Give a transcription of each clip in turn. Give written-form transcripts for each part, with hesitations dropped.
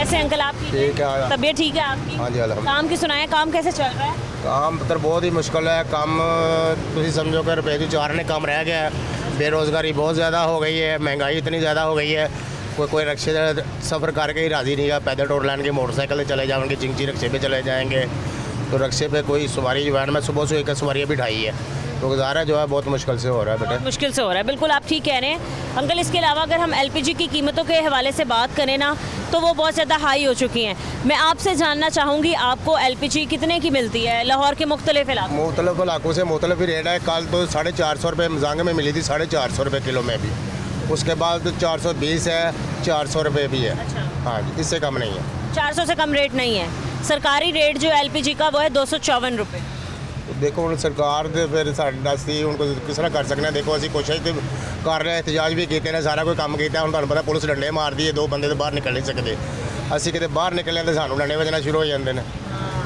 कैसे अंकल आप? ठीक है। तबीयत ठीक है आपकी? हाँ जी अल्हम्दुलिल्लाह। काम की सुनाए, काम कैसे चल रहा है? काम तो बहुत ही मुश्किल है। काम तुम समझो कि रुपये की 4 ने कम रह गया है। बेरोज़गारी बहुत ज़्यादा हो गई है, महंगाई इतनी ज़्यादा हो गई है। कोई रक्शे सफ़र करके ही राज़ी नहीं है। पैदल टोर लाइन के मोटरसाइकिल से चले जाएंगे, चिंची रक्शे पे चले जाएंगे, तो रक्शे पे कोई सवारी वैन में सुबह से एक सवारी भी ढाई है, तो गुजारा जो है बहुत मुश्किल से हो रहा है बेटे। मुश्किल से हो रहा है, बिल्कुल आप ठीक कह रहे हैं अंकल। इसके अलावा अगर हम एलपीजी की कीमतों के हवाले से बात करें ना, तो वो बहुत ज़्यादा हाई हो चुकी हैं। मैं आपसे जानना चाहूँगी, आपको एलपीजी कितने की मिलती है लाहौर के मुख्तलिफ इलाकों से मुख्तलिफ ही रेट है। कल तो 450 रुपये मजांगे में मिली थी, 450 रुपये किलो में भी। उसके बाद तो 420 है, 400 रुपये भी है। अच्छा। हाँ जी, इससे कम नहीं है। 400 से कम रेट नहीं है। सरकारी रेट जो एलपीजी का वो है 254 रुपये। देखो ਹੁਣ ਸਰਕਾਰ ਦੇ ਫਿਰ ਸਾਡਾ ਸੀ ਹੁਣ ਕਿਸ ਤਰ੍ਹਾਂ ਕਰ ਸਕਨੇ। ਦੇਖੋ ਅਸੀਂ ਕੋਸ਼ਿਸ਼ ਤੇ ਕਰ ਰਹੇ, ਇhtਜਾਜ ਵੀ ਕੀਤੇ ਨੇ, ਸਾਰਾ ਕੋਈ ਕੰਮ ਕੀਤਾ। ਹੁਣ ਤੁਹਾਨੂੰ ਪਤਾ ਪੁਲਿਸ ਡੰਡੇ ਮਾਰਦੀ ਹੈ, 2 ਬੰਦੇ ਤਾਂ ਬਾਹਰ ਨਿਕਲ ਨਹੀਂ ਸਕਦੇ। ਅਸੀਂ ਕਿਤੇ ਬਾਹਰ ਨਿਕਲੇ ਤਾਂ ਸਾਨੂੰ ਡੰਡੇ ਵੱਜਣਾ ਸ਼ੁਰੂ ਹੋ ਜਾਂਦੇ ਨੇ।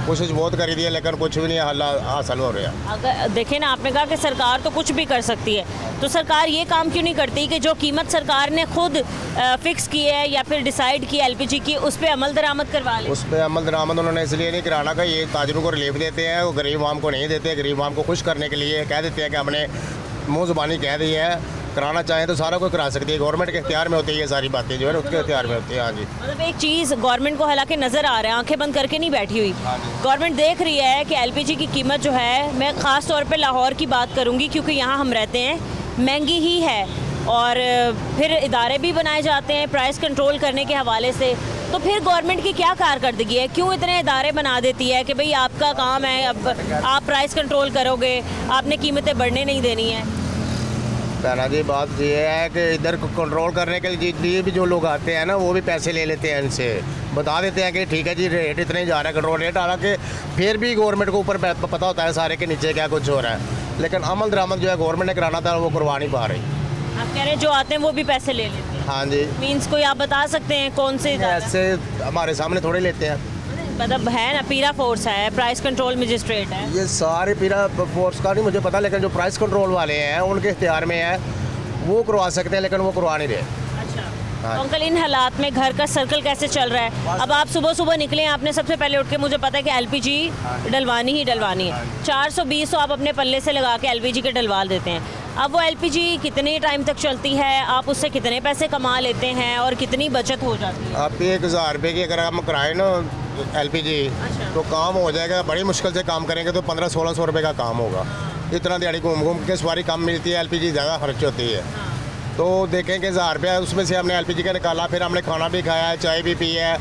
कोशिश बहुत करी दी है लेकिन कुछ भी नहीं हासिल हो रहा। अगर देखें ना, आपने कहा कि सरकार तो कुछ भी कर सकती है, तो सरकार ये काम क्यों नहीं करती कि जो कीमत सरकार ने खुद फिक्स की है या फिर डिसाइड की एलपीजी की, उस पर अमल दरामद करवा ले? उस पर अमल दरामद उन्होंने इसलिए नहीं कराना कि ये ताजरों को रिलीफ देते हैं, वो गरीब आवाम को नहीं देते। गरीब आवाम को खुश करने के लिए कह देते हैं कि हमने मुँह ज़ुबानी कह दी है। कराना चाहें तो सारा कोई करा सकती है। गवर्नमेंट के इख्तियार में होती है ये सारी बातें, जो है उसके इख्तियार में होती है। हाँ जी, मतलब एक चीज़ गवर्नमेंट को हालांकि नज़र आ रहा है, आंखें बंद करके नहीं बैठी हुई। गवर्नमेंट देख रही है कि एलपीजी की कीमत जो है, मैं ख़ास तौर पे लाहौर की बात करूँगी क्योंकि यहाँ हम रहते हैं, महंगी ही है। और फिर इदारे भी बनाए जाते हैं प्राइस कंट्रोल करने के हवाले से। तो फिर गवर्नमेंट की क्या कारकर्दगी है? क्यों इतने इदारे बना देती है कि भाई आपका काम है, अब आप प्राइस कंट्रोल करोगे, आपने कीमतें बढ़ने नहीं देनी है? कहना जी बात ये है कि इधर कंट्रोल करने के लिए भी जो लोग आते हैं ना, वो भी पैसे ले लेते हैं इनसे। बता देते हैं कि ठीक है जी रेट इतने जा रहा है, कंट्रोल रेट। हालांकि फिर भी गवर्नमेंट को ऊपर पता होता है सारे के नीचे क्या कुछ हो रहा है, लेकिन अमल दरामद जो है गवर्नमेंट ने कराना था वो करवा नहीं पा रही। आप कह रहे हैं जो आते हैं वो भी पैसे ले लेते हैं? हाँ जी। मीन्स कोई आप बता सकते हैं कौन से? ऐसे हमारे सामने थोड़े लेते हैं। मतलब है ना, पीरा फोर्स है, प्राइस कंट्रोल मजिस्ट्रेट है, ये सारे पीरा फोर्स का नहीं मुझे पता, लेकिन जो प्राइस कंट्रोल वाले हैं उनके इख्तियार में है, वो करवा सकते हैं, लेकिन वो करवा नहीं रहे। अच्छा। हाँ। तो अंकल इन हालात में घर का सर्कल कैसे चल रहा है? अब आप सुबह सुबह निकले, आपने सबसे पहले उठ के, मुझे पता है कि एलपीजी डलवानी ही डलवानी है। 420 तो आप अपने पल्ले से लगा के एलपीजी के डलवा देते हैं। अब वो एलपीजी कितने टाइम तक चलती है, आप उससे कितने पैसे कमा लेते हैं और कितनी बचत हो जाती है? आप 1000 रुपये की अगर हम कराएं ना एलपीजी, तो काम हो जाएगा। बड़ी मुश्किल से काम करेंगे तो 1500-1600 रुपये का काम होगा। इतना दिहाड़ी घूम घूम के सवारी कम मिलती है, एलपीजी ज़्यादा खर्च होती है। तो देखें कि 1000 रुपया उसमें से हमने एलपीजी का निकाला, फिर हमने खाना भी खाया है, चाय भी पी है,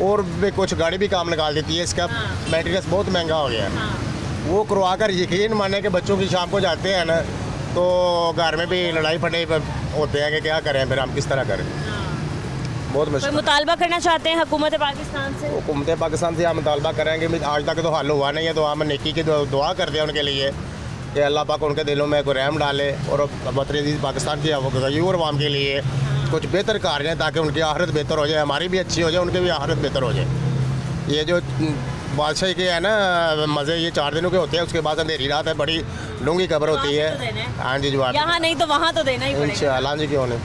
और भी कुछ गाड़ी भी काम निकाल देती है। इसका मेटीरियल बहुत महंगा हो गया है। वो करवा कर यकीन माने कि बच्चों की शाम को जाते हैं ना, तो घर में भी लड़ाई फटे होते हैं कि क्या करें, फिर हम किस तरह करें। बहुत मुश्किल। मुतालबा करना चाहते हैं हुकूमत पाकिस्तान से? हुकूमत पाकिस्तान से हम मुतालबा करेंगे, आज तक तो हल हुआ नहीं है, तो हम नेकी की दुआ करते हैं उनके लिए कि अल्लाह पाक उनके दिलों में कोई रहम डाले, और वतन अज़ीज़ पाकिस्तान की गयूर अवाम के लिए कुछ बेहतर कार्य हैं, ताकि उनकी आखिरत बेहतर हो जाए, हमारी भी अच्छी हो जाए, उनकी भी आखिरत बेहतर हो जाए। ये जो बादशाह के है ना मज़े, ये 4 दिनों के होते हैं, उसके बाद अंधेरी रात है, बड़ी लूंगी खबर होती है। हाँ जी, जवाब यहाँ नहीं तो वहाँ तो देना ही पड़ेगा। इंशाअल्लाह जी, क्यों नहीं।